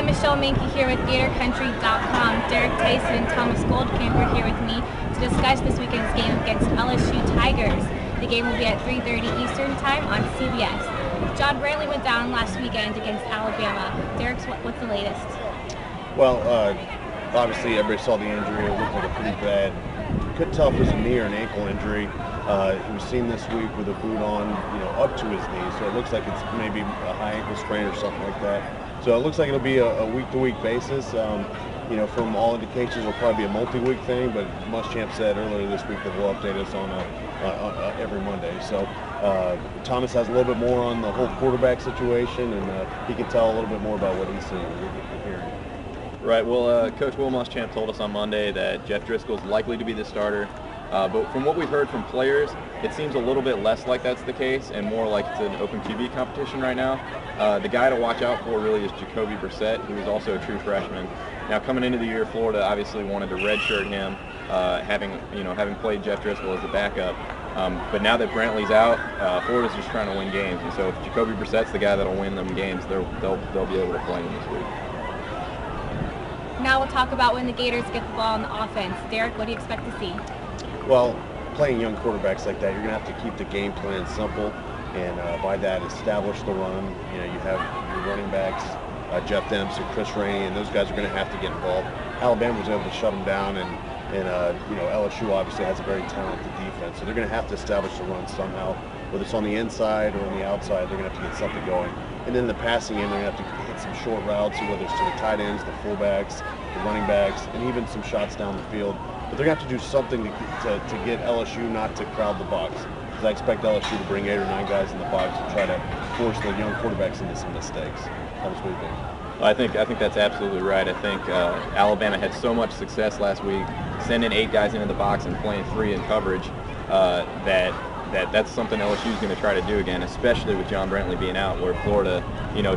I'm Michelle Menke here with GatorCountry.com. Derek, Tyson, and Thomas Goldkamp are here with me to discuss this weekend's game against LSU Tigers. The game will be at 3:30 Eastern Time on CBS. John Brantley went down last weekend against Alabama. Derek, what's the latest? Well, obviously everybody saw the injury. It looked like a pretty bad. Couldn't tell if it was a knee or an ankle injury. He was seen this week with a boot on, up to his knee. So it looks like it's maybe a high ankle sprain or something like that. So it looks like it'll be a week-to-week basis. From all indications, it'll probably be a multi-week thing. But Muschamp said earlier this week that he'll update us on every Monday. So Thomas has a little bit more on the whole quarterback situation, and he can tell a little bit more about what he's seeing and hearing. Right. Well, Coach Will Muschamp told us on Monday that Jeff Driscoll is likely to be the starter. But from what we've heard from players, it seems a little bit less like that's the case and more like it's an open QB competition right now. The guy to watch out for really is Jacoby Brissett, who is also a true freshman. Now, coming into the year, Florida obviously wanted to redshirt him, having played Jeff Driscoll as the backup. But now that Brantley's out, Florida's just trying to win games. And so if Jacoby Brissett's the guy that'll win them games, they'll be able to play him this week. Now we'll talk about when the Gators get the ball on the offense. Derek, what do you expect to see? Well, playing young quarterbacks like that, you're going to have to keep the game plan simple, and by that, establish the run. You have your running backs, Jeff Demps and Chris Rainey, and those guys are going to have to get involved. Alabama was able to shut them down, and LSU obviously has a very talented defense, so they're going to have to establish the run somehow. Whether it's on the inside or on the outside, they're going to have to get something going. And then in the passing game, they're going to have to hit some short routes, whether it's to the tight ends, the fullbacks, the running backs, and even some shots down the field. But they're going to have to do something to get LSU not to crowd the box. Because I expect LSU to bring 8 or 9 guys in the box and try to force the young quarterbacks into some mistakes. How does we think? I think that's absolutely right. I think Alabama had so much success last week, sending 8 guys into the box and playing 3 in coverage, that's something LSU is going to try to do again, especially with John Brantley being out, where Florida,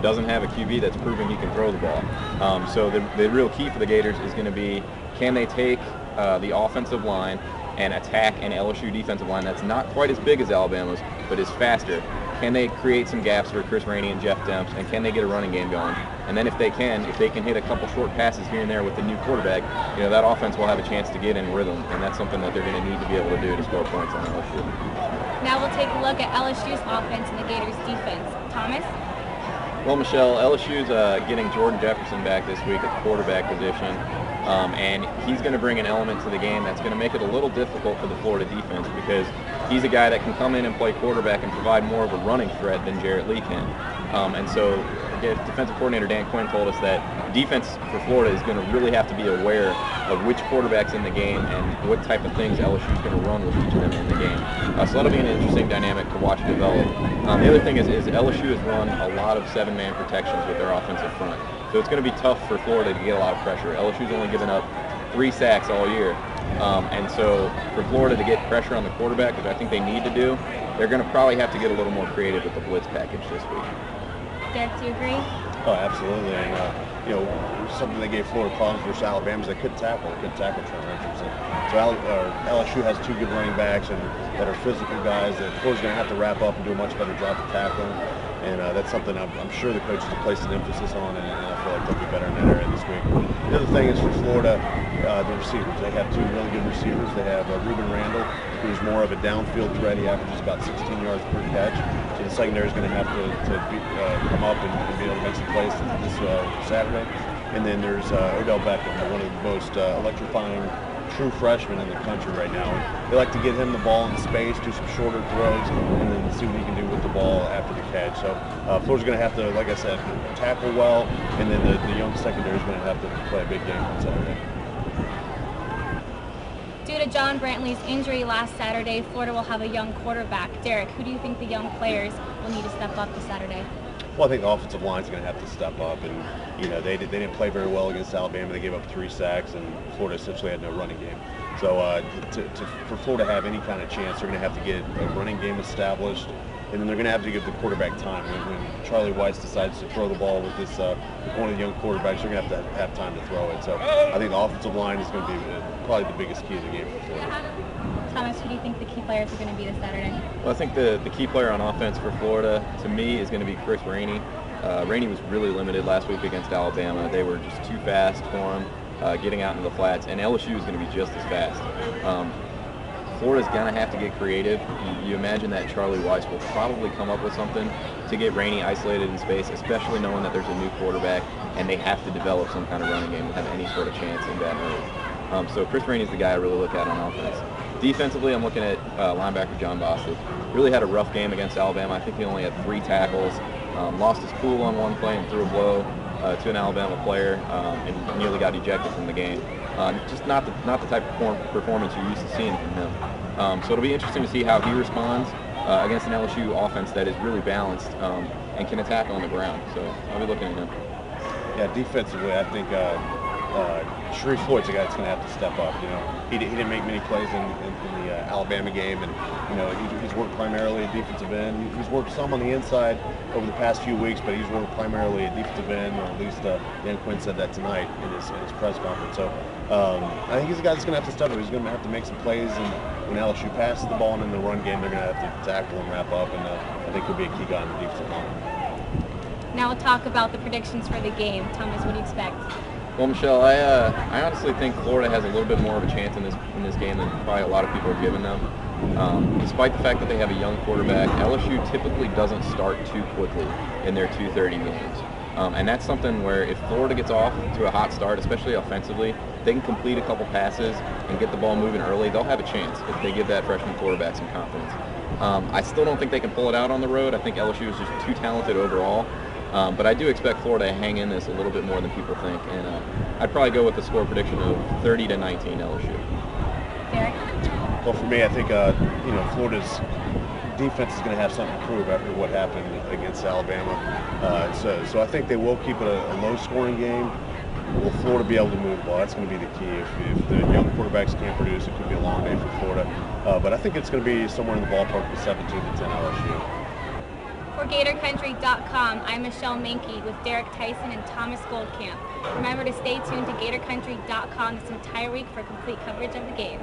doesn't have a QB that's proven he can throw the ball. So the real key for the Gators is going to be, can they take the offensive line and attack an LSU defensive line that's not quite as big as Alabama's, but is faster? Can they create some gaps for Chris Rainey and Jeff Demps, and can they get a running game going? And then if they can hit a couple short passes here and there with the new quarterback, that offense will have a chance to get in rhythm, and that's something that they're going to need to be able to do to score points on LSU. Now we'll take a look at LSU's offense and the Gators' defense. Thomas? Well, Michelle, LSU's getting Jordan Jefferson back this week at the quarterback position, and he's going to bring an element to the game that's going to make it a little difficult for the Florida defense, because he's a guy that can come in and play quarterback and provide more of a running threat than Jarrett Lee can. And so defensive coordinator Dan Quinn told us that defense for Florida is going to really have to be aware of which quarterback's in the game and what type of things LSU is going to run with each of them in the game. So that'll be an interesting dynamic to watch develop. The other thing is LSU has run a lot of 7-man protections with their offensive front. So it's going to be tough for Florida to get a lot of pressure. LSU's only given up 3 sacks all year. And so for Florida to get pressure on the quarterback, which I think they need to do, they're going to probably have to get a little more creative with the blitz package this week. Derek, do you agree? Oh, absolutely. And, something that gave Florida problems versus Alabama is they couldn't tackle Trent Richardson. So LSU has 2 good running backs that are physical guys that Florida's going to have to wrap up and do a much better job of tackling. And that's something I'm sure the coaches have placed an emphasis on, and I feel like they'll be better in that area this week. The other thing is for Florida, the receivers. They have 2 really good receivers. They have Ruben Randall, who's more of a downfield threat. He averages about 16 yards per catch. So the secondary is going to have to come up and be able to make some plays this Saturday. And then there's Odell Beckham, one of the most electrifying true freshmen in the country right now. And they like to get him the ball in space, do some shorter throws, and then see what he can do with the ball after the catch. So Florida's going to have to, like I said, tackle well, and then the young secondary is going to have to play a big game on Saturday. Due to John Brantley's injury last Saturday, Florida will have a young quarterback. Derek, who do you think the young players will need to step up this Saturday? Well, I think the offensive line is going to have to step up, and they didn't play very well against Alabama. They gave up 3 sacks, and Florida essentially had no running game. So for Florida to have any kind of chance, they're going to have to get a running game established, and then they're going to have to give the quarterback time. When Charlie Weiss decides to throw the ball with one of the young quarterbacks, they're going to have time to throw it. So I think the offensive line is going to be probably the biggest key to the game for Florida. Thomas, who do you think the key players are going to be this Saturday? Well, I think the key player on offense for Florida, to me, is going to be Chris Rainey. Rainey was really limited last week against Alabama. They were just too fast for him, getting out into the flats, and LSU is going to be just as fast. Florida's going to have to get creative. You imagine that Charlie Weiss will probably come up with something to get Rainey isolated in space, especially knowing that there's a new quarterback and they have to develop some kind of running game to have any sort of chance in Baton Rouge. So Chris Rainey's the guy I really look at on offense. Defensively, I'm looking at linebacker John Bostic. Really had a rough game against Alabama. I think he only had 3 tackles, lost his cool on one play and threw a blow to an Alabama player, and nearly got ejected from the game. Just not the type of performance you're used to seeing from him. So it'll be interesting to see how he responds against an LSU offense that is really balanced and can attack on the ground. So I'll be looking at him. Yeah, defensively, I think Sharif Floyd's the guy that's going to have to step up. You know, he didn't make many plays in the Alabama game, and you know he's worked primarily at defensive end. He's worked some on the inside over the past few weeks, but he's worked primarily at defensive end, or at least Dan Quinn said that tonight in his press conference. So I think he's the guy that's going to have to step up. He's going to have to make some plays, and when LSU passes the ball and in the run game, they're going to have to tackle and wrap up, and I think he'll be a key guy in the defensive line. Now we'll talk about the predictions for the game. Thomas, what do you expect? Well, Michelle, I honestly think Florida has a little bit more of a chance in this game than probably a lot of people are giving them. Despite the fact that they have a young quarterback, LSU typically doesn't start too quickly in their 2:30 games. And that's something where if Florida gets off to a hot start, especially offensively, they can complete a couple passes and get the ball moving early, they'll have a chance if they give that freshman quarterback some confidence. I still don't think they can pull it out on the road. I think LSU is just too talented overall. But I do expect Florida to hang in this a little bit more than people think, and I'd probably go with the score prediction of 30-19 LSU. Derek? Well, for me, I think Florida's defense is going to have something to prove after what happened against Alabama. So I think they will keep it a low-scoring game. Will Florida be able to move the ball? That's going to be the key. If the young quarterbacks can't produce, it could be a long day for Florida. But I think it's going to be somewhere in the ballpark of 17-10 LSU. For GatorCountry.com, I'm Michelle Menke with Derek Tyson and Thomas Goldkamp. Remember to stay tuned to GatorCountry.com this entire week for complete coverage of the game.